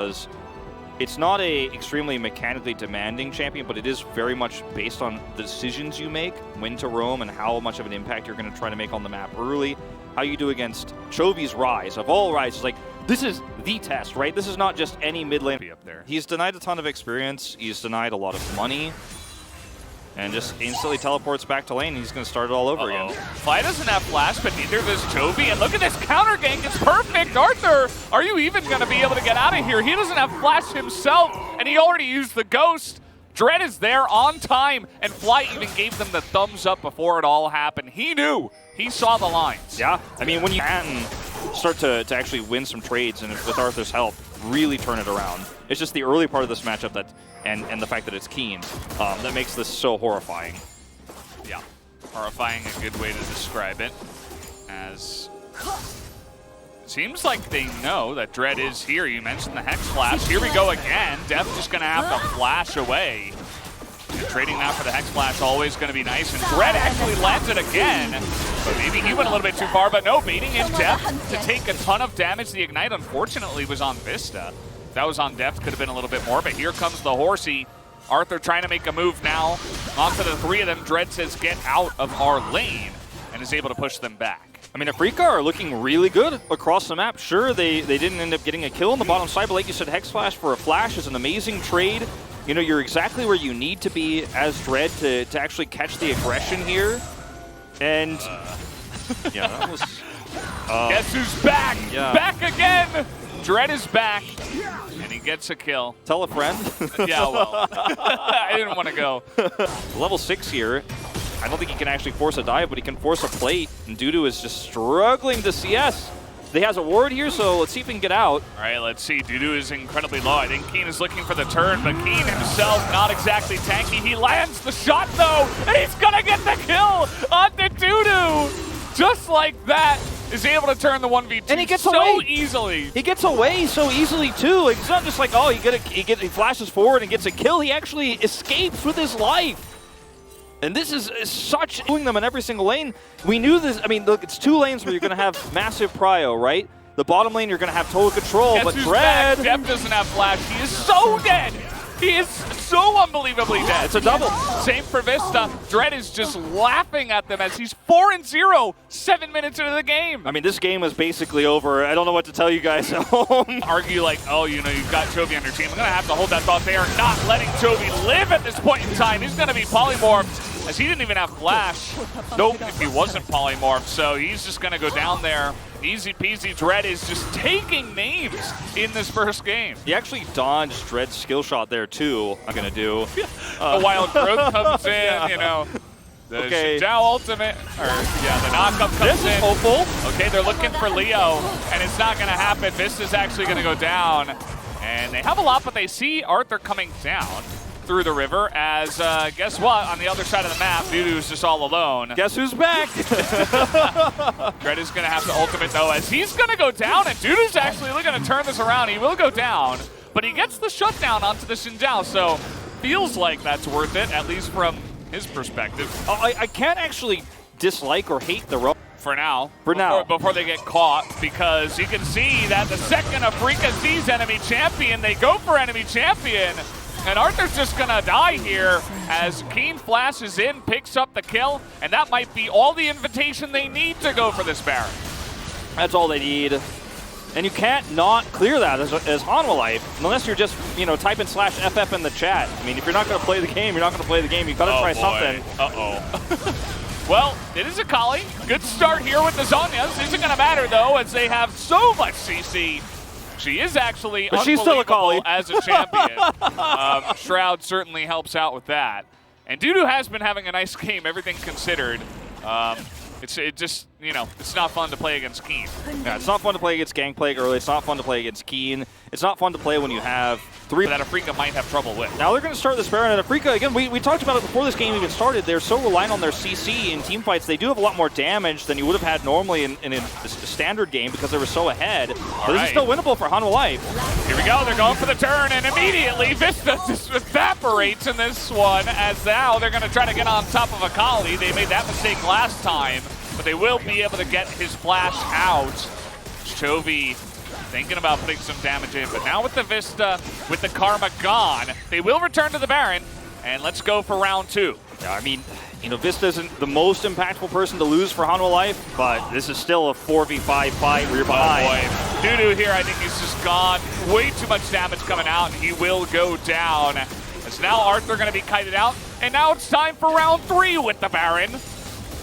because it's not a extremely mechanically demanding champion, but it is very much based on the decisions you make, when to roam, and how much of an impact you're going to try to make on the map early. How you do against Chovy's Rise. Of all Rises, like, this is the test, right? This is not just any mid lane. Up there. He's denied a ton of experience. He's denied a lot of money. And just instantly teleports back to lane. He's going to start it all over again. Fly doesn't have flash, but neither does Chovy. And look at this counter gank. It's perfect. Arthur, are you even going to be able to get out of here? He doesn't have flash himself, and he already used the ghost. Dread is there on time, and Fly even gave them the thumbs up before it all happened. He knew. He saw the lines. Yeah, I mean, when you can start to actually win some trades, and with Arthur's help, really turn it around. It's just the early part of this matchup that, and the fact that it's Keen, that makes this so horrifying. Yeah, horrifying, a good way to describe it. As seems like they know that Dread is here. You mentioned the Hex Flash. Here we go again. Def just going to have to flash away. And trading now for the Hex Flash always going to be nice. And Dread actually lands it again. But maybe he went a little bit too far, but no, baiting in Def to take a ton of damage. The Ignite, unfortunately, was on Vista. If that was on Def, could have been a little bit more, but here comes the Horsey. Arthur trying to make a move now. Onto the three of them. Dread says, get out of our lane, and is able to push them back. I mean, AFREECA are looking really good across the map. Sure, they didn't end up getting a kill on the bottom side, but like you said, Hex Flash for a flash is an amazing trade. You know, you're exactly where you need to be as Dread to actually catch the aggression here. And yeah, that was... Guess who's back? Yeah. Back again! Dread is back, and he gets a kill. Tell a friend. Yeah, well, I didn't want to go. Level 6 here. I don't think he can actually force a dive, but he can force a plate. And Dudu is just struggling to CS. He has a ward here, so let's see if he can get out. All right, let's see. Dudu is incredibly low. I think Keen is looking for the turn, but Keen himself not exactly tanky. He lands the shot, though, and he's going to get the kill on the Dudu. Just like that, is able to turn the 1v2 and he gets so away. easily. He gets away so easily, too. Like, it's not just like, oh, he flashes forward and gets a kill. He actually escapes with his life. And this is such doing them in every single lane. We knew this. I mean, look, it's 2 lanes where you're going to have massive prio, right? The bottom lane, you're going to have total control, Guess but who's Dread... back? Def doesn't have flash. He is so dead. He is so unbelievably dead. It's a double. Same for Vista. Dread is just laughing at them as he's 4-0, 7 minutes into the game. I mean, this game is basically over. I don't know what to tell you guys at home. Argue like, oh, you know, you've got Chovy on your team. I'm going to have to hold that thought. They are not letting Chovy live at this point in time. He's going to be polymorphed, as he didn't even have flash. Nope, if he wasn't polymorphed. So he's just going to go down there. Easy peasy. Dread is just taking names in this first game. He actually dodged Dread's skill shot there, too, I'm going to do. The wild growth comes in, yeah. You know. The Xinjiao ultimate, or yeah, the knockup comes in. This is hopeful. Okay, they're looking for Leo, and it's not going to happen. Vista's actually going to go down. And they have a lot, but they see Arthur coming down through the river as, guess what, on the other side of the map, Dudu's just all alone. Guess who's back? Dread is going to have to ultimate, though, as he's going to go down, and Dudu's actually looking to turn this around. He will go down, but he gets the shutdown onto the Xinjiao, so feels like that's worth it, at least from his perspective. Oh, I can't actually dislike or hate the rope. For now. now. Before they get caught, because you can see that the second AFREECA sees enemy champion, they go for enemy champion. And Arthur's just gonna die here as Keen flashes in, picks up the kill, and that might be all the invitation they need to go for this Baron. That's all they need. And you can't not clear that as HANWA life, unless you're just, you know, typing /FF in the chat. I mean, if you're not gonna play the game, you're not gonna play the game. You've gotta try something. Uh-oh. Well, it is a Kali. Good start here with the Zhonya's. Isn't gonna matter though, as they have so much CC. She is actually but she's still a Kali as a champion. Shroud certainly helps out with that. And Dudu has been having a nice game, everything considered. It just, you know, it's not fun to play against Keen. Yeah, it's not fun to play against Gangplank early. It's not fun to play against Keen. It's not fun to play when you have 3 that AFREECA might have trouble with. Now they're going to start this Baron, and AFREECA, again, we talked about it before this game even started. They're so reliant on their CC in team fights. They do have a lot more damage than you would have had normally in a standard game because they were so ahead. But this is still winnable for HANWA Life. Here we go. They're going for the turn, and immediately Vista just evaporates in this one, as now they're going to try to get on top of Akali. They made that mistake last time, but they will be able to get his flash out. Chovy thinking about putting some damage in, but now with the Vista, with the Karma gone, they will return to the Baron, and let's go for round 2. Yeah, I mean, you know, Vista isn't the most impactful person to lose for HANWA Life, but this is still a 4v5 fight where you're behind. Oh boy, Dudu here, I think he's just gone. Way too much damage coming out, and he will go down. As now Arthur going to be kited out, and now it's time for round 3 with the Baron.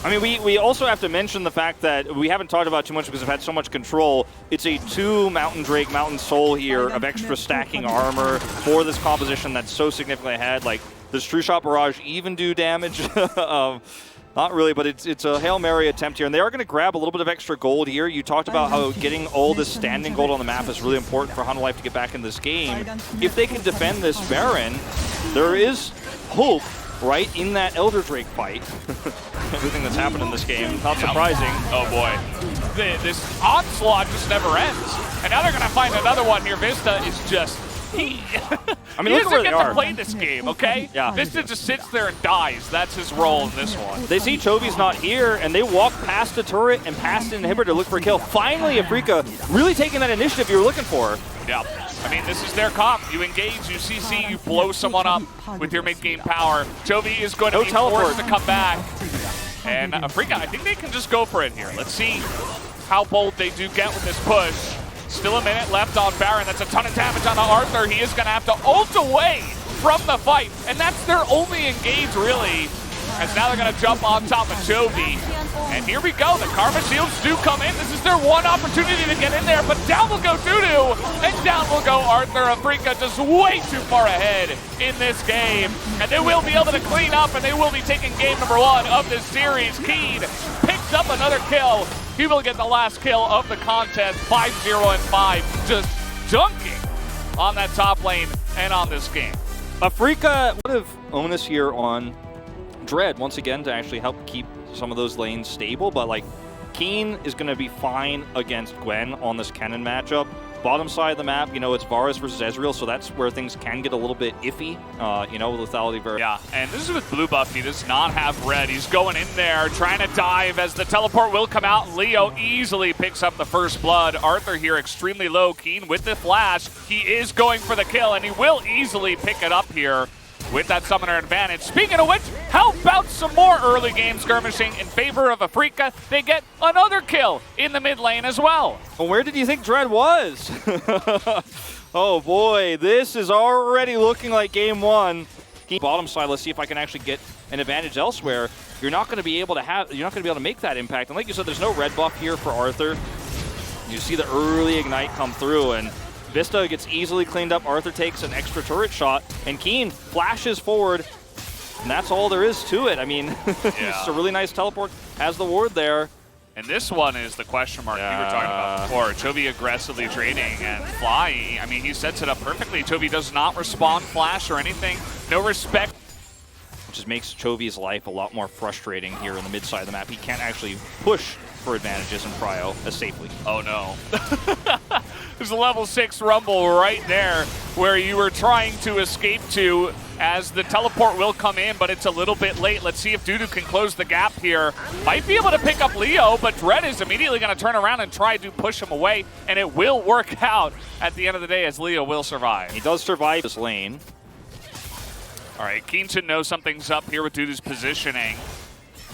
I mean, we also have to mention the fact that we haven't talked about too much because we've had so much control. It's a 2 Mountain Drake, Mountain Soul here of extra stacking armor for this composition that's so significantly ahead. Like, does True Shot Barrage even do damage? Not really, but it's a Hail Mary attempt here. And they are going to grab a little bit of extra gold here. You talked about how getting all this standing gold on the map is really important for HANWA Life to get back in this game. If they can defend this Baron, there is hope, right, in that Elder Drake fight. Everything that's happened in this game, not surprising. Oh boy, this onslaught just never ends. And now they're going to find another one here. Vista is just, I mean, he doesn't get to play this game, okay? Yeah. Vista just sits there and dies. That's his role in this one. They see Chovy's not here, and they walk past the turret and past the inhibitor to look for a kill. Finally, AFREECA really taking that initiative you were looking for. Yeah, I mean, this is their comp. You engage, you CC, you blow someone up with your mid-game power. Chovy is going to be forced to come back. And AFREECA, I think they can just go for it here. Let's see how bold they do get with this push. Still a minute left on Baron. That's a ton of damage on Arthur. He is going to have to ult away from the fight. And that's their only engage, really. As now they're going to jump on top of Chovy. And here we go. The Karma Shields do come in. This is their one opportunity to get in there. But down will go Dudu. And down will go Arthur. AFREECA just way too far ahead in this game. And they will be able to clean up. And they will be taking game number 1 of this series. Keed picks up another kill. He will get the last kill of the contest. 5-0 and 5. Just dunking on that top lane and on this game. AFREECA would have onus here on Dread once again to actually help keep some of those lanes stable, but like Keen is going to be fine against Gwen on this Kennen matchup. Bottom side of the map, you know, it's Varus versus Ezreal, so that's where things can get a little bit iffy, you know, lethality very... Yeah, and this is with blue buff. He does not have red. He's going in there, trying to dive as the teleport will come out. Leo easily picks up the first blood. Arthur here extremely low. Keen with the flash. He is going for the kill, and he will easily pick it up here with that summoner advantage. Speaking of which, how about some more early game skirmishing in favor of AFREECA? They get another kill in the mid lane as well. Well, where did you think Dread was? Oh boy, this is already looking like game 1. Bottom side, let's see if I can actually get an advantage elsewhere. You're not going to be able to make that impact. And like you said, there's no red buff here for Arthur. You see the early ignite come through, and Vista gets easily cleaned up. Arthur takes an extra turret shot, and Keen flashes forward, and that's all there is to it. I mean, it's a really nice teleport, has the ward there. And this one is the question mark you were talking about before. Chovy aggressively trading and Fly. I mean, he sets it up perfectly. Chovy does not respond flash or anything. No respect. Which just makes Chovy's life a lot more frustrating here in the mid side of the map. He can't actually push for advantages in Prio as safely. Oh no. There's a level 6 rumble right there where you were trying to escape to as the teleport will come in, but it's a little bit late. Let's see if Dudu can close the gap here. Might be able to pick up Leo, but Dread is immediately going to turn around and try to push him away, and it will work out at the end of the day as Leo will survive. He does survive this lane. All right, Keen should know something's up here with Dudu's positioning.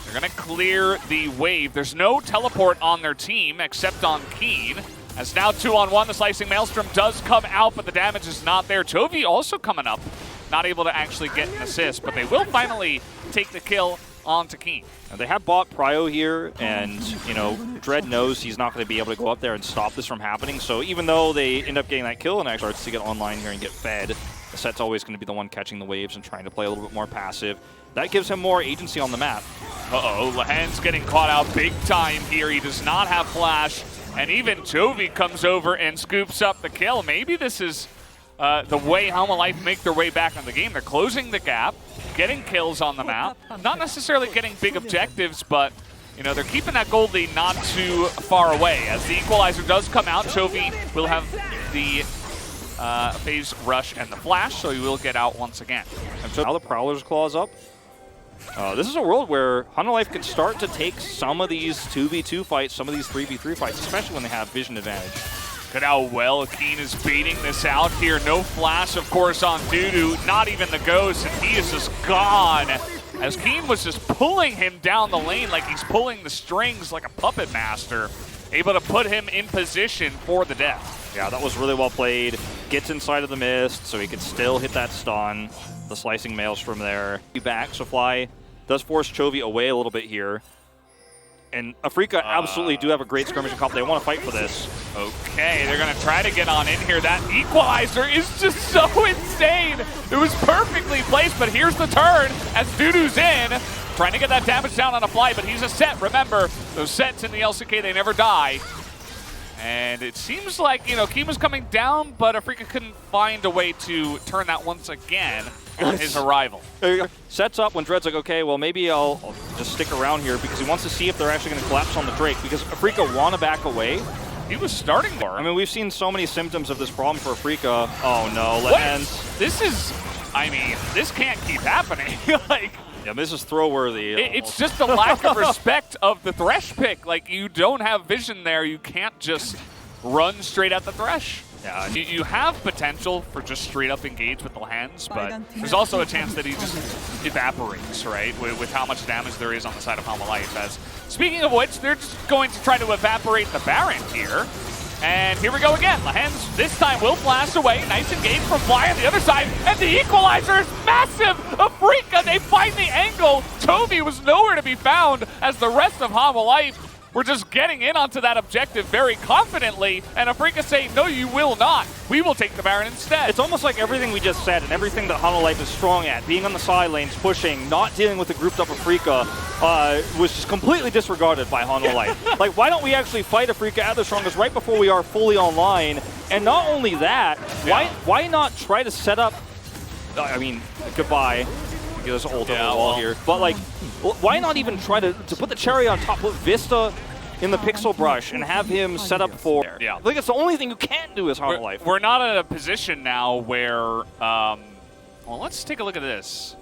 They're going to clear the wave. There's no teleport on their team except on Keen. As now 2-on-1, the Slicing Maelstrom does come out, but the damage is not there. Chovy also coming up, not able to actually get an assist, but they will finally take the kill onto Keen. Now they have bought Prio here, and, you know, Dread knows he's not going to be able to go up there and stop this from happening, so even though they end up getting that kill and actually starts to get online here and get fed, the set's always going to be the one catching the waves and trying to play a little bit more passive. That gives him more agency on the map. Uh-oh, Lahan's getting caught out big time here. He does not have flash, and even Chovy comes over and scoops up the kill. Maybe this is the way HANWA Life make their way back on the game. They're closing the gap, getting kills on the map. Not necessarily getting big objectives, but you know, they're keeping that gold lead not too far away. As the equalizer does come out, Chovy will have the phase rush and the flash, so he will get out once again. And so now the Prowler's Claw's up. This is a world where HANWA Life can start to take some of these 2v2 fights, some of these 3v3 fights, especially when they have vision advantage. Look at how well Keen is baiting this out here. No flash, of course, on Dudu. Not even the ghost, and he is just gone. As Keen was just pulling him down the lane like he's pulling the strings like a puppet master. Able to put him in position for the death. Yeah, that was really well played. Gets inside of the mist, so he can still hit that stun. The slicing maelstrom there. Back, so Fly does force Chovy away a little bit here. And AFREECA absolutely do have a great skirmishing comp. They want to fight for this. Okay, they're going to try to get on in here. That equalizer is just so insane. It was perfectly placed, but here's the turn as Dudu's in. Trying to get that damage down on a Fly, but he's a set. Remember, those sets in the LCK, they never die. And it seems like, you know, Keen was coming down, but AFREECA couldn't find a way to turn that once again on his arrival. Sets up when Dread's like, okay, well, maybe I'll just stick around here because he wants to see if they're actually going to collapse on the Drake because AFREECA want to back away. He was starting there. I mean, we've seen so many symptoms of this problem for AFREECA. Oh, no. Lehens. This is, I mean, this can't keep happening. Like, yeah, this is throw-worthy. It's just a lack of respect of the Thresh pick. Like, you don't have vision there. You can't just run straight at the Thresh. Yeah, you have potential for just straight up engage with the Lehens, but there's also a chance that he just evaporates, right? With how much damage there is on the side of HANWA Life. As, speaking of which, they're just going to try to evaporate the Baron here. And here we go again. Lehens this time will blast away. Nice engage from Fly on the other side. And the equalizer is massive. AFREECA, they find the angle. Chovy was nowhere to be found as the rest of HANWA Life were just getting in onto that objective very confidently. And AFREECA say, no, you will not. We will take the Baron instead. It's almost like everything we just said and everything that HANWA Life is strong at, being on the side lanes, pushing, not dealing with the grouped up AFREECA, was just completely disregarded by HANWA Life. Like, why don't we actually fight AFREECA at the strongest right before we are fully online? And not only that, why not try to set up, I mean, goodbye. Get us ult over the wall here. But like, why not even try to put the cherry on top, put Vista in the pixel brush and have him set up for, I think it's the only thing you can't do as HANWA Life. We're not in a position now where, well, let's take a look at this.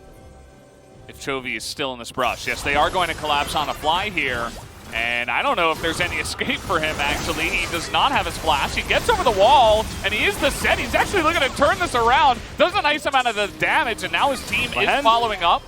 If Chovy is still in this brush. Yes, they are going to collapse on a Fly here. And I don't know if there's any escape for him, actually. He does not have his flash. He gets over the wall, and he is the set. He's actually looking to turn this around. Does a nice amount of the damage, and now his team is following up.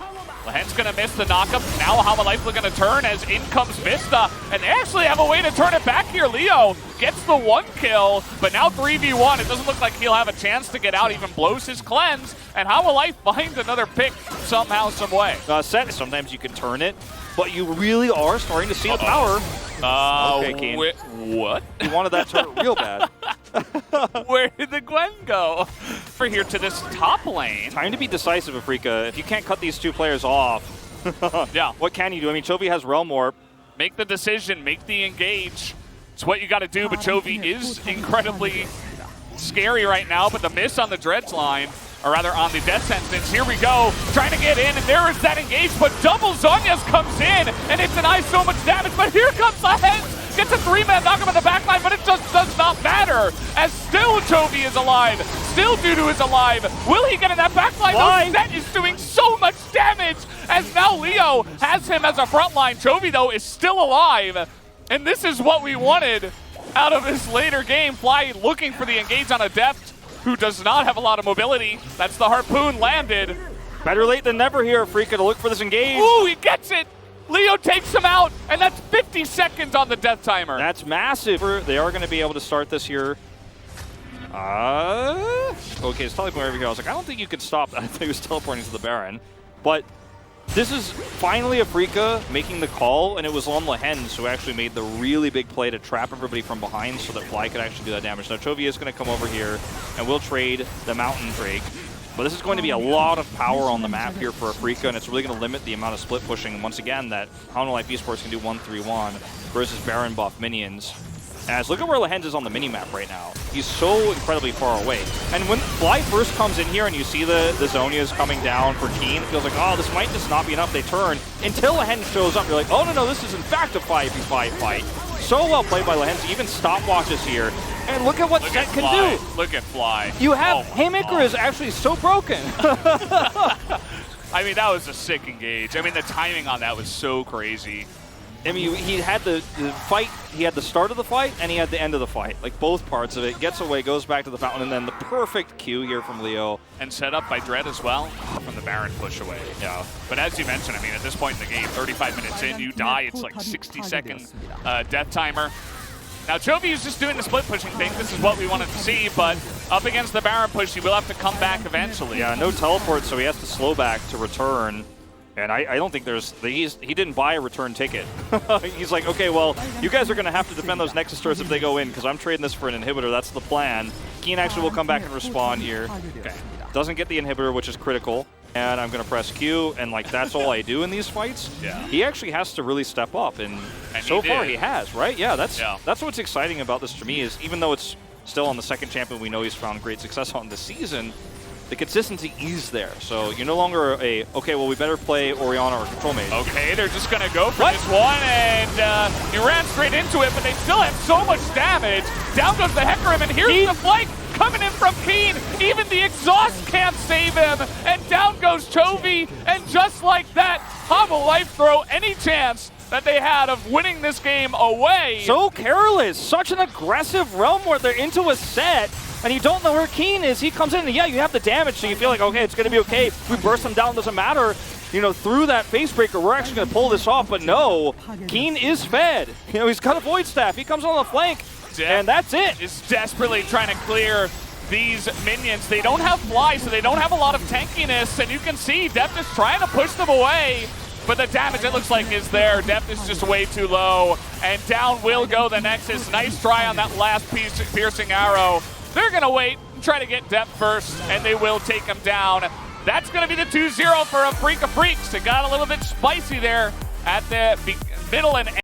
Lehen's going to miss the knockup. Now HANWA Life looking to turn as in comes Vista. And they actually have a way to turn it back here. Leo gets the 1 kill, but now 3v1. It doesn't look like he'll have a chance to get out. Even blows his cleanse. And HANWA Life finds another pick somehow, some way. Set, sometimes you can turn it, but you really are starting to see the power. Okay, Keen. What? You wanted that turret real bad. Where did the Gwen go? For here to this top lane. Time to be decisive, AFREECA. If you can't cut these two players off, yeah, what can you do? I mean, Chovy has Realm Warp. Make the decision, make the engage. It's what you got to do, but Chovy is incredibly scary right now, but the miss on the Dreads line, or rather on the Death Sentence. Here we go, trying to get in, and there is that engage, but double Zhonya's comes in, and it denies so much damage, but here comes Lehens, gets a 3-man knockup in the backline, but it just does not matter, as still Chovy is alive, still Dudu is alive. Will he get in that backline? No, Set is doing so much damage, as now Leo has him as a frontline. Chovy, though, is still alive, and this is what we wanted out of this later game. Fly looking for the engage on a Deft, who does not have a lot of mobility. That's the harpoon landed. Better late than never here, AFREECA, to look for this engage. Ooh, he gets it! Leo takes him out, and that's 50 seconds on the death timer. That's massive. They are going to be able to start this here. Okay, it's teleporting over here. I was like, I don't think you could stop that. I think he was teleporting to the Baron. But this is finally AFREECA making the call, and it was on Lehens who actually made the really big play to trap everybody from behind so that Fly could actually do that damage. Now Chovy is going to come over here, and we'll trade the Mountain Drake. But this is going to be a lot of power on the map here for AFREECA, and it's really going to limit the amount of split pushing. Once again, that HANWA Life Esports can do 1-3-1 versus Baron buff minions. As look at where Lehens is on the minimap right now. He's so incredibly far away. And when Fly first comes in here and you see the Zhonya's coming down for Keen, it feels like, oh, this might just not be enough. They turn until Lehens shows up. You're like, oh, no, this is in fact a 5v5 fight. So well played by Lehens. He even stopwatches here. And look at what Set can do. Look at Fly. You have Haymaker is actually so broken. I mean, that was a sick engage. I mean, the timing on that was so crazy. I mean, he had the fight, he had the start of the fight, and he had the end of the fight. Like, both parts of it. Gets away, goes back to the fountain, and then the perfect Q here from Leo. And set up by Dread as well from the Baron push away. Yeah. But as you mentioned, I mean, at this point in the game, 35 minutes in, you die, it's like 60-second death timer. Now, Chovy is just doing the split pushing thing. This is what we wanted to see, but up against the Baron push, he will have to come back eventually. Yeah, no teleport, so he has to slow back to return. And I don't think there's, he didn't buy a return ticket. He's like, okay, well, you guys are going to have to defend those Nexus turrets if they go in, because I'm trading this for an inhibitor. That's the plan. Keen actually will come back and respawn here. Okay. Doesn't get the inhibitor, which is critical. And I'm going to press Q, and like that's all I do in these fights. Yeah. He actually has to really step up, and so far he has, right? Yeah, that's what's exciting about this to me is even though it's still on the second champion we know he's found great success on this season, the consistency is there. So you're no longer okay, well, we better play Orianna or Control Mage. Okay, they're just going to go for this one, and he ran straight into it, but they still have so much damage. Down goes the Hecarim, and here's the flank coming in from Keen. Even the exhaust can't save him, and down goes Chovy, and just like that, HANWA life throw any chance that they had of winning this game away. So careless, such an aggressive realm where they're into a set, and you don't know where Keen is. He comes in, and yeah, you have the damage, so you feel like, okay, it's going to be okay. If we burst him down, doesn't matter. You know, through that face breaker, we're actually going to pull this off, but no, Keen is fed. You know, he's got a Void Staff. He comes on the flank, and that's it. Is desperately trying to clear these minions. They don't have fly, so they don't have a lot of tankiness, and you can see Deft is trying to push them away, but the damage, it looks like, is there. Deft is just way too low, and down will go the Nexus. Nice try on that last piercing arrow. They're going to wait and try to get Deft first, and they will take him down. That's going to be the 2-0 for AFREECA FREECS. It got a little bit spicy there at the middle and end.